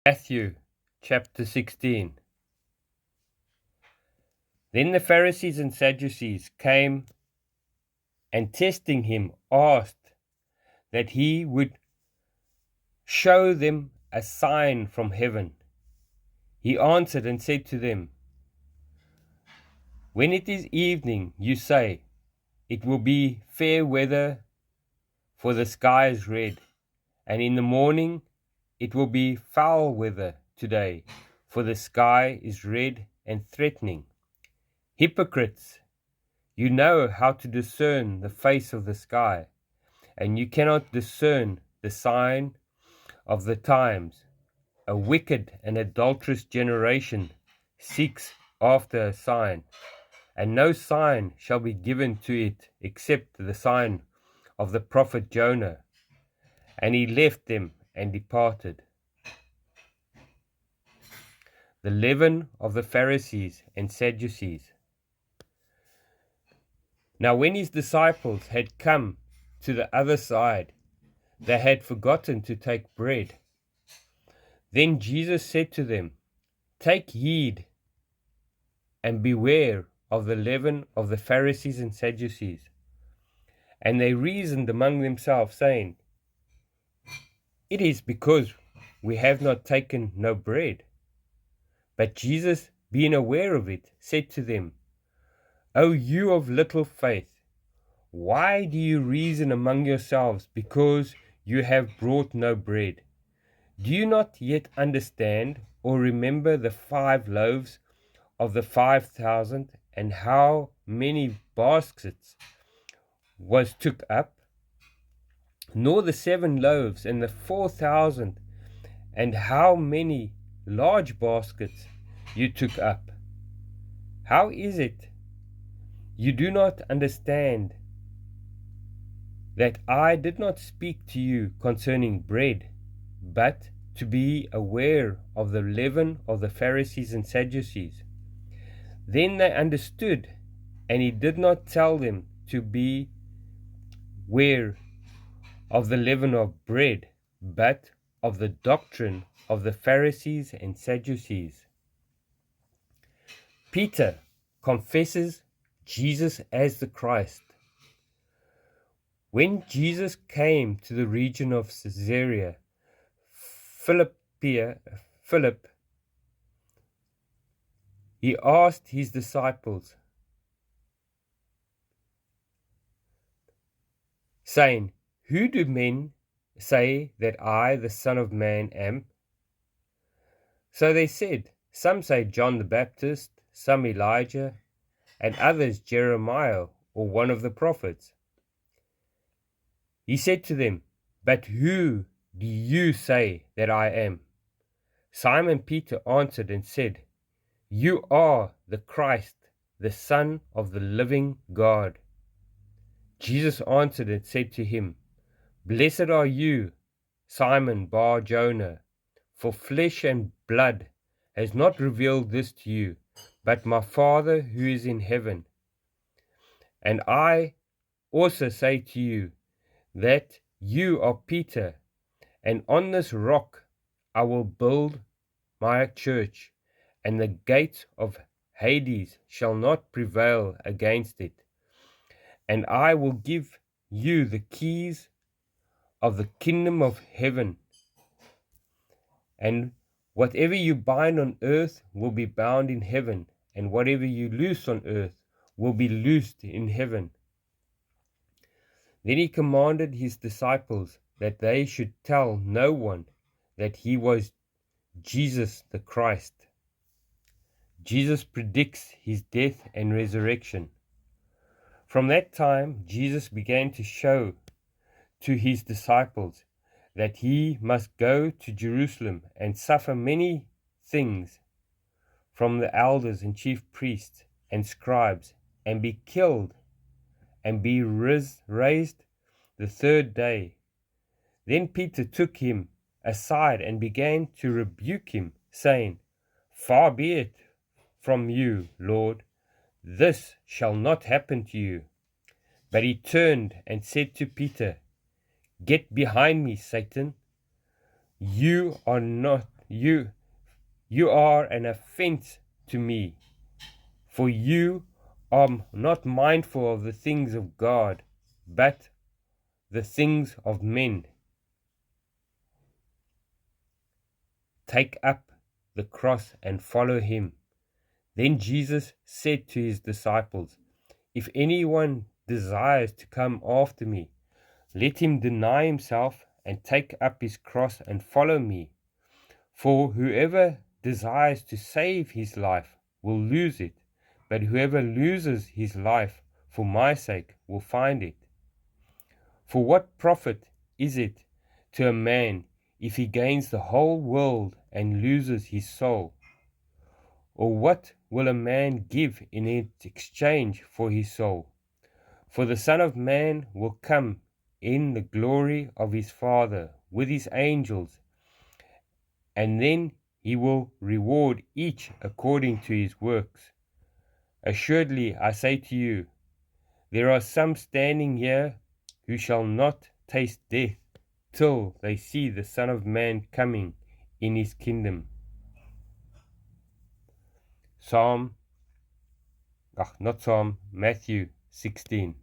Matthew chapter 16. Then the Pharisees and Sadducees came and testing him asked that he would show them a sign from heaven. He answered and said to them, when it is evening, you say, it will be fair weather, for the sky is red, and in the morning it will be foul weather today, for the sky is red and threatening. Hypocrites! You know how to discern the face of the sky, and you cannot discern the sign of the times. A wicked and adulterous generation seeks after a sign, and no sign shall be given to it except the sign of the prophet Jonah. And he left them and departed. The leaven of the Pharisees and Sadducees. Now when his disciples had come to the other side, they had forgotten to take bread. Then Jesus said to them, take heed and beware of the leaven of the Pharisees and Sadducees. And they reasoned among themselves, saying, it is because we have not taken no bread. But Jesus, being aware of it, said to them, O you of little faith, why do you reason among yourselves because you have brought no bread? Do you not yet understand or remember the 5 loaves of the 5,000 and how many baskets was took up? Nor the 7 loaves and the 4,000 and how many large baskets you took up? How is it you do not understand that I did not speak to you concerning bread, but to be aware of the leaven of the Pharisees and Sadducees? Then they understood, and he did not tell them to be aware of the leaven of bread, but of the doctrine of the Pharisees and Sadducees. Peter confesses Jesus as the Christ. When Jesus came to the region of Caesarea Philip, he asked his disciples, saying, who do men say that I, the Son of Man, am? So they said, some say John the Baptist, some Elijah, and others Jeremiah or one of the prophets. He said to them, but who do you say that I am? Simon Peter answered and said, you are the Christ, the Son of the living God. Jesus answered and said to him, blessed are you, Simon Bar-Jonah, for flesh and blood has not revealed this to you, but my Father who is in heaven. And I also say to you that you are Peter, and on this rock I will build my church, and the gates of Hades shall not prevail against it. And I will give you the keys of the kingdom of heaven. And whatever you bind on earth will be bound in heaven, and whatever you loose on earth will be loosed in heaven. Then he commanded his disciples that they should tell no one that he was Jesus the Christ. Jesus predicts his death and resurrection. From that time, Jesus began to show to his disciples that he must go to Jerusalem and suffer many things from the elders and chief priests and scribes, and be killed, and be raised the 3rd day. Then Peter took him aside and began to rebuke him, saying, far be it from you, Lord, this shall not happen to you. But he turned and said to Peter, get behind me, Satan. You are not you are an offense to me, for you are not mindful of the things of God, but the things of men. Take up the cross and follow him. Then Jesus said to his disciples, if anyone desires to come after me, let him deny himself and take up his cross and follow me. For whoever desires to save his life will lose it, but whoever loses his life for my sake will find it. For what profit is it to a man if he gains the whole world and loses his soul? Or what will a man give in exchange for his soul? For the Son of Man will come in the glory of his Father with his angels, and then he will reward each according to his works. Assuredly, I say to you, there are some standing here who shall not taste death till they see the Son of Man coming in his kingdom. Matthew 16.